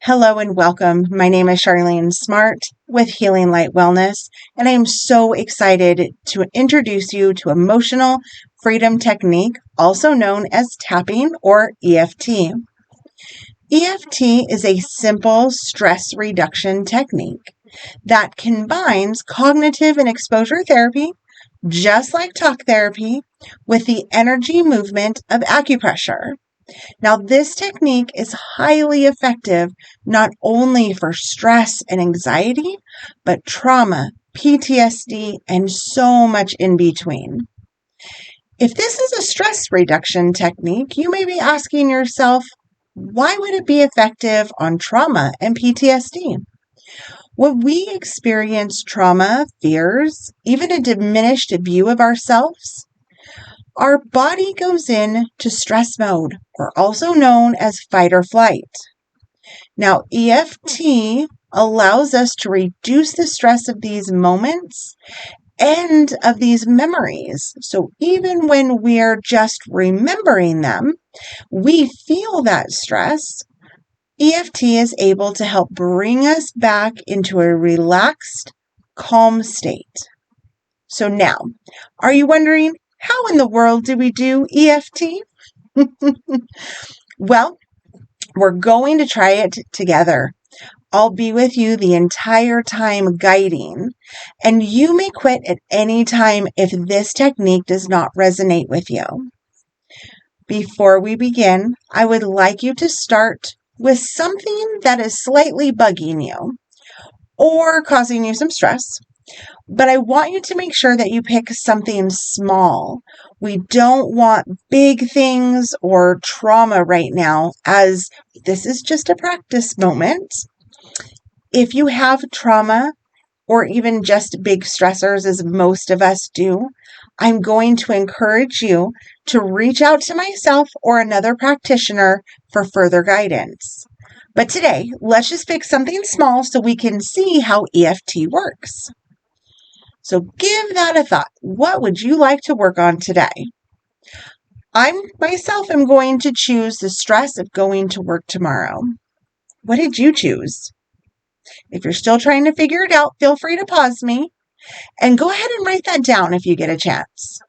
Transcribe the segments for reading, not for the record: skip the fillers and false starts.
Hello and welcome. My name is Charlene Smart with Healing Light Wellness, and I am so excited to introduce you to emotional freedom technique, also known as tapping or EFT. EFT is a simple stress reduction technique that combines cognitive and exposure therapy, just like talk therapy, with the energy movement of acupressure. Now, this technique is highly effective not only for stress and anxiety, but trauma, PTSD, and so much in between. If this is a stress reduction technique, you may be asking yourself, why would it be effective on trauma and PTSD? When we experience trauma, fears, even a diminished view of ourselves, our body goes into stress mode, or also known as fight or flight. Now, EFT allows us to reduce the stress of these moments and of these memories. So even when we're just remembering them, we feel that stress. EFT is able to help bring us back into a relaxed, calm state. So now, are you wondering, how in the world do we do EFT? Well, we're going to try it together. I'll be with you the entire time guiding, and you may quit at any time if this technique does not resonate with you. Before we begin, I would like you to start with something that is slightly bugging you or causing you some stress. But I want you to make sure that you pick something small. We don't want big things or trauma right now, as this is just a practice moment. If you have trauma or even just big stressors, as most of us do, I'm going to encourage you to reach out to myself or another practitioner for further guidance. But today, let's just pick something small so we can see how EFT works. So give that a thought. What would you like to work on today? I myself am going to choose the stress of going to work tomorrow. What did you choose? If you're still trying to figure it out, feel free to pause me and go ahead and write that down if you get a chance.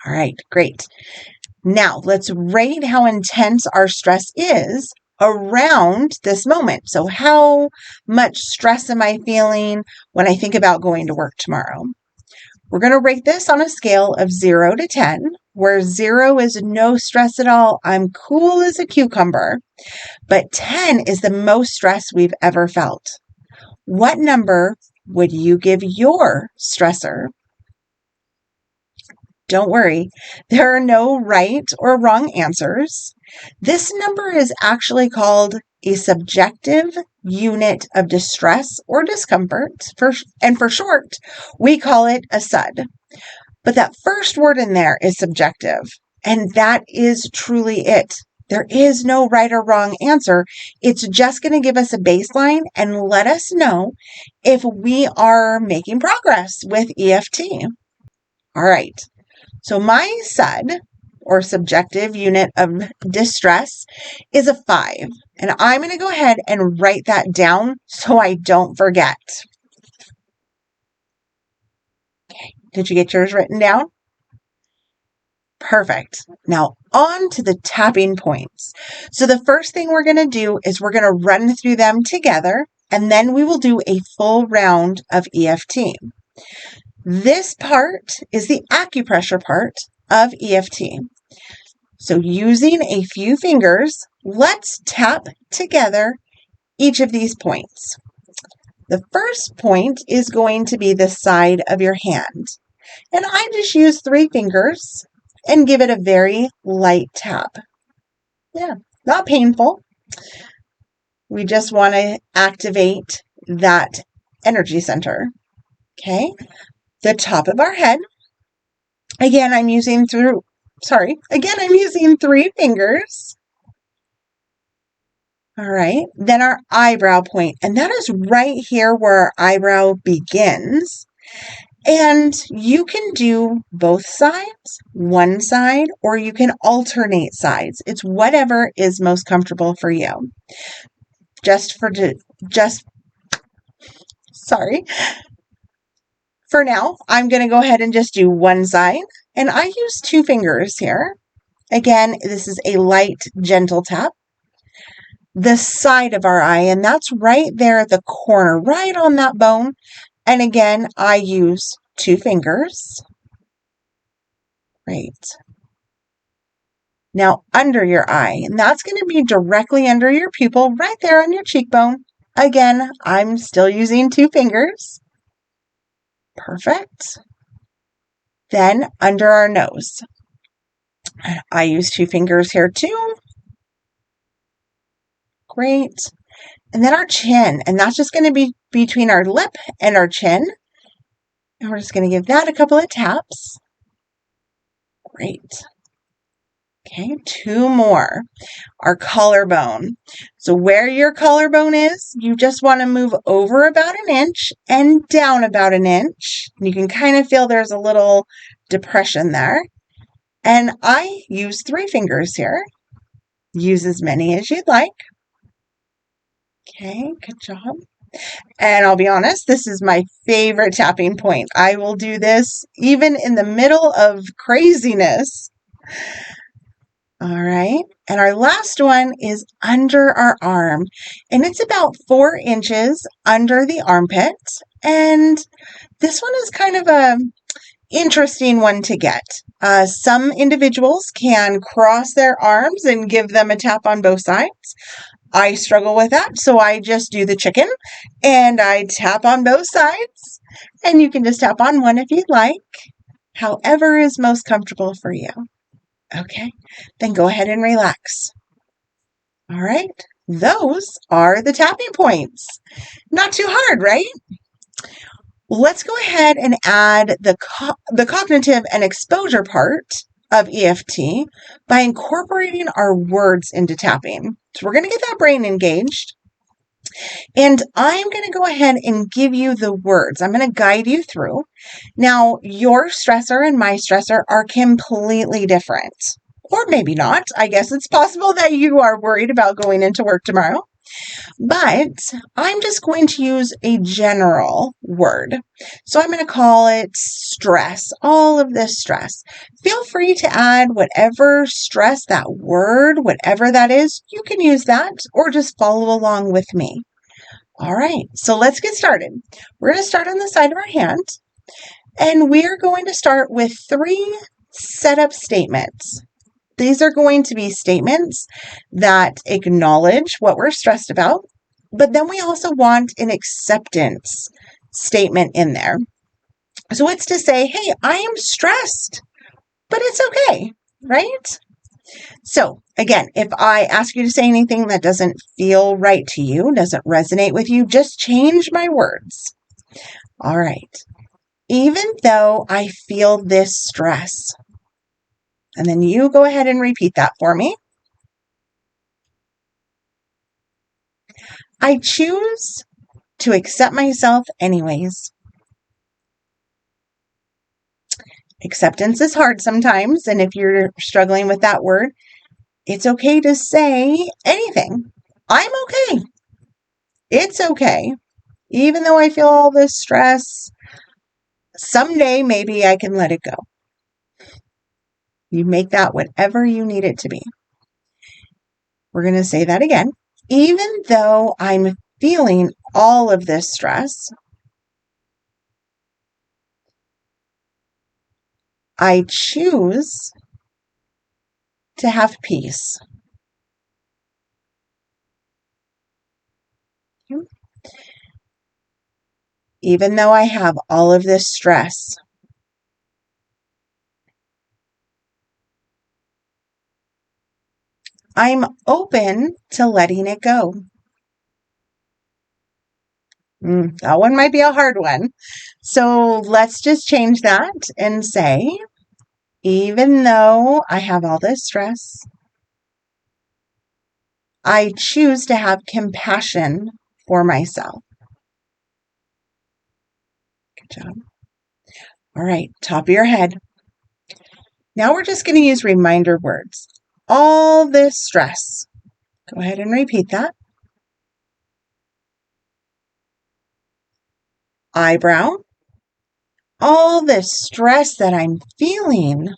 All right, great. Now let's rate how intense our stress is around this moment. So how much stress am I feeling when I think about going to work tomorrow? We're going to rate this on a scale of 0 to 10, where 0 is no stress at all. I'm cool as a cucumber. But 10 is the most stress we've ever felt. What number would you give your stressor? Don't worry, there are no right or wrong answers. This number is actually called a subjective unit of distress or discomfort, and for short, we call it a SUD. But that first word in there is subjective, and that is truly it. There is no right or wrong answer. It's just going to give us a baseline and let us know if we are making progress with EFT. All right. So my SUD, or subjective unit of distress, is a 5. And I'm going to go ahead and write that down so I don't forget. Okay. Did you get yours written down? Perfect. Now on to the tapping points. So the first thing we're going to do is we're going to run through them together, and then we will do a full round of EFT. This part is the acupressure part of EFT. So using a few fingers, let's tap together each of these points. The first point is going to be the side of your hand. And I just use 3 fingers and give it a very light tap. Yeah, not painful. We just want to activate that energy center. Okay, the top of our head. Again, I'm using 3 fingers. All right, then our eyebrow point, and that is right here where our eyebrow begins. And you can do both sides, one side, or you can alternate sides. It's whatever is most comfortable for you. Just sorry. For now, I'm going to go ahead and just do one side. And I use 2 fingers here. Again, this is a light, gentle tap. The side of our eye, and that's right there at the corner, right on that bone. And again, I use 2 fingers. Right. Now under your eye, and that's going to be directly under your pupil, right there on your cheekbone. Again, I'm still using 2 fingers. Perfect. Then under our nose. I use 2 fingers here too. Great. And then our chin, and that's just going to be between our lip and our chin. And we're just going to give that a couple of taps. Great. Okay, 2 more. Our collarbone. So where your collarbone is, you just want to move over about an inch and down about an inch. You can kind of feel there's a little depression there. And I use 3 fingers here. Use as many as you'd like. Okay, good job. And I'll be honest, this is my favorite tapping point. I will do this even in the middle of craziness. All right. And our last one is under our arm. And it's about 4 inches under the armpit. And this one is kind of a interesting one to get. Some individuals can cross their arms and give them a tap on both sides. I struggle with that, so I just do the chicken and I tap on both sides. And you can just tap on one if you'd like, however is most comfortable for you. Okay, then go ahead and relax. All right, those are the tapping points. Not too hard, right? Let's go ahead and add the cognitive and exposure part of EFT by incorporating our words into tapping. So we're going to get that brain engaged. And I'm going to go ahead and give you the words. I'm going to guide you through. Now, your stressor and my stressor are completely different. Or maybe not. I guess it's possible that you are worried about going into work tomorrow. But I'm just going to use a general word. So I'm going to call it stress, all of this stress. Feel free to add whatever stress that word, whatever that is, you can use that or just follow along with me. All right, so let's get started. We're going to start on the side of our hand, and we are going to start with 3 setup statements. These are going to be statements that acknowledge what we're stressed about, but then we also want an acceptance statement in there. So it's to say, hey, I am stressed, but it's okay, right? So again, if I ask you to say anything that doesn't feel right to you, doesn't resonate with you, just change my words. All right. Even though I feel this stress. And then you go ahead and repeat that for me. I choose to accept myself anyways. Acceptance is hard sometimes, and if you're struggling with that word, it's okay to say anything. I'm okay. It's okay. Even though I feel all this stress, someday maybe I can let it go. You make that whatever you need it to be. We're going to say that again. Even though I'm feeling all of this stress, I choose to have peace. Even though I have all of this stress, I'm open to letting it go. That one might be a hard one. So let's just change that and say, even though I have all this stress, I choose to have compassion for myself. Good job. All right, top of your head. Now we're just going to use reminder words. All this stress. Go ahead and repeat that. Eyebrow. All this stress that I'm feeling.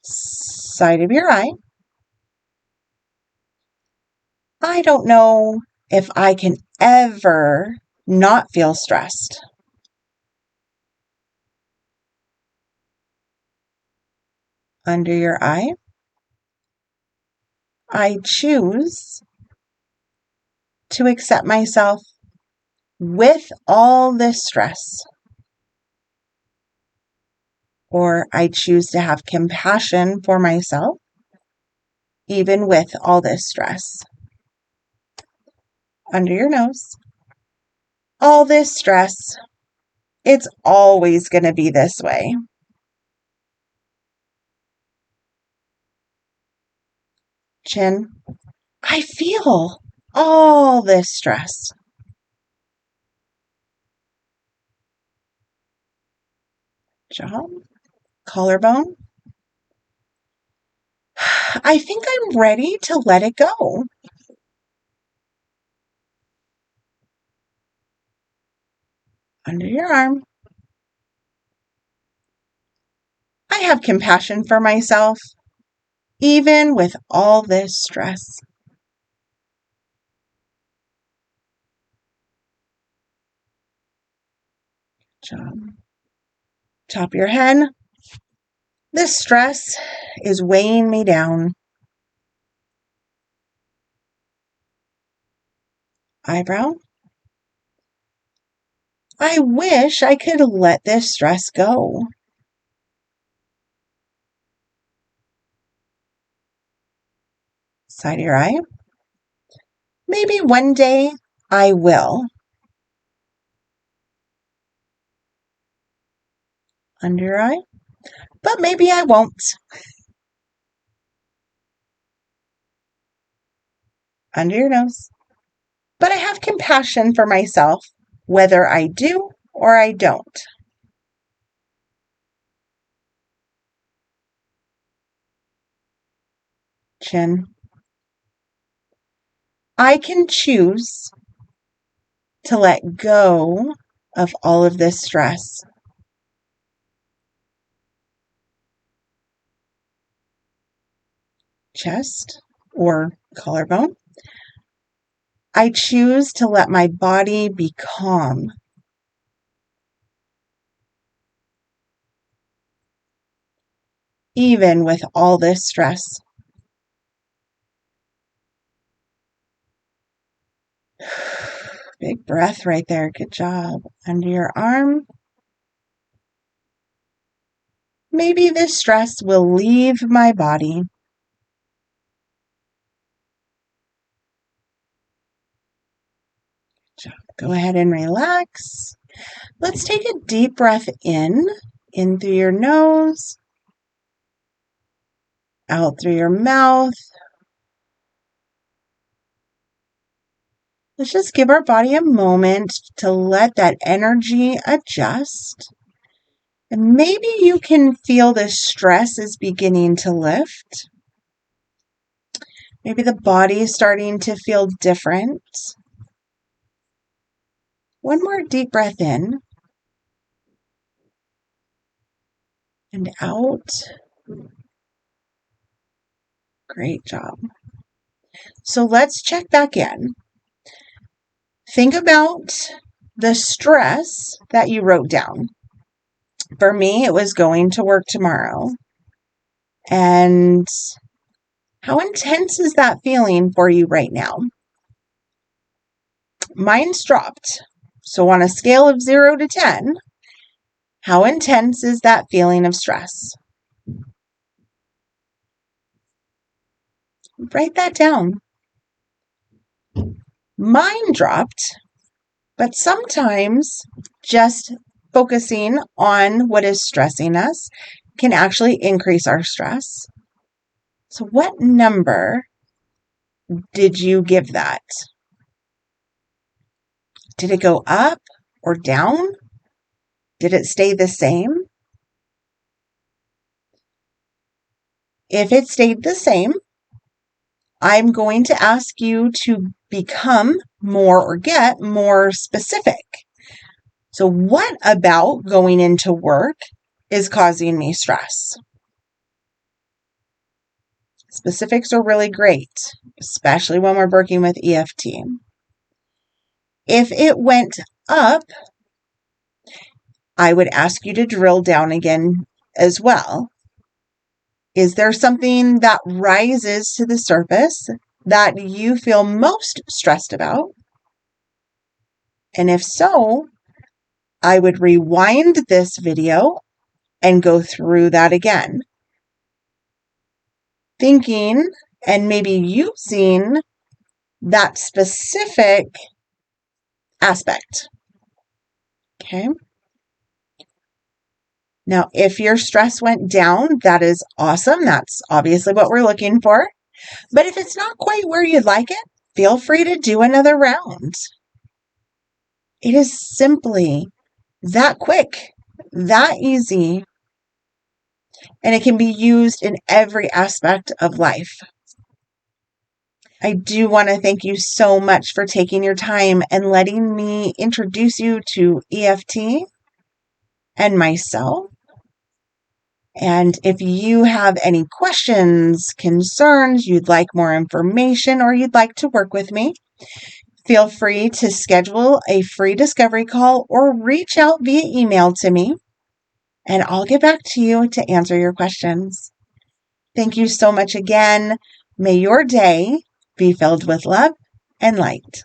Side of your eye. I don't know if I can ever not feel stressed. Under your eye. I choose to accept myself with all this stress. Or I choose to have compassion for myself, even with all this stress. Under your nose. All this stress, it's always going to be this way. Chin. I feel all this stress. Jaw. Collarbone. I think I'm ready to let it go. Under your arm. I have compassion for myself, even with all this stress. Top of your head. This stress is weighing me down. Eyebrow. I wish I could let this stress go. Side of your eye. Maybe one day I will. Under your eye. But maybe I won't. Under your nose. But I have compassion for myself, whether I do or I don't. Chin. I can choose to let go of all of this stress. Chest or collarbone. I choose to let my body be calm. Even with all this stress. Big breath right there. Good job. Under your arm. Maybe this stress will leave my body. Good job. Go ahead and relax. Let's take a deep breath in through your nose, out through your mouth. Let's just give our body a moment to let that energy adjust. And maybe you can feel the stress is beginning to lift. Maybe the body is starting to feel different. One more deep breath in and out. Great job. So let's check back in. Think about the stress that you wrote down. For me, it was going to work tomorrow. And how intense is that feeling for you right now? Mine's dropped. So on a scale of 0 to 10, how intense is that feeling of stress? Write that down. Mine dropped, but sometimes just focusing on what is stressing us can actually increase our stress. So what number did you give that? Did it go up or down? Did it stay the same? If it stayed the same, I'm going to ask you to become more or get more specific. So what about going into work is causing me stress? Specifics are really great, especially when we're working with EFT. If it went up, I would ask you to drill down again as well. Is there something that rises to the surface that you feel most stressed about? And if so, I would rewind this video and go through that again, thinking and maybe using that specific aspect. Okay. Now, if your stress went down, that is awesome. That's obviously what we're looking for. But if it's not quite where you'd like it, feel free to do another round. It is simply that quick, that easy, and it can be used in every aspect of life. I do want to thank you so much for taking your time and letting me introduce you to EFT and myself. And if you have any questions, concerns, you'd like more information, or you'd like to work with me, feel free to schedule a free discovery call or reach out via email to me, and I'll get back to you to answer your questions. Thank you so much again. May your day be filled with love and light.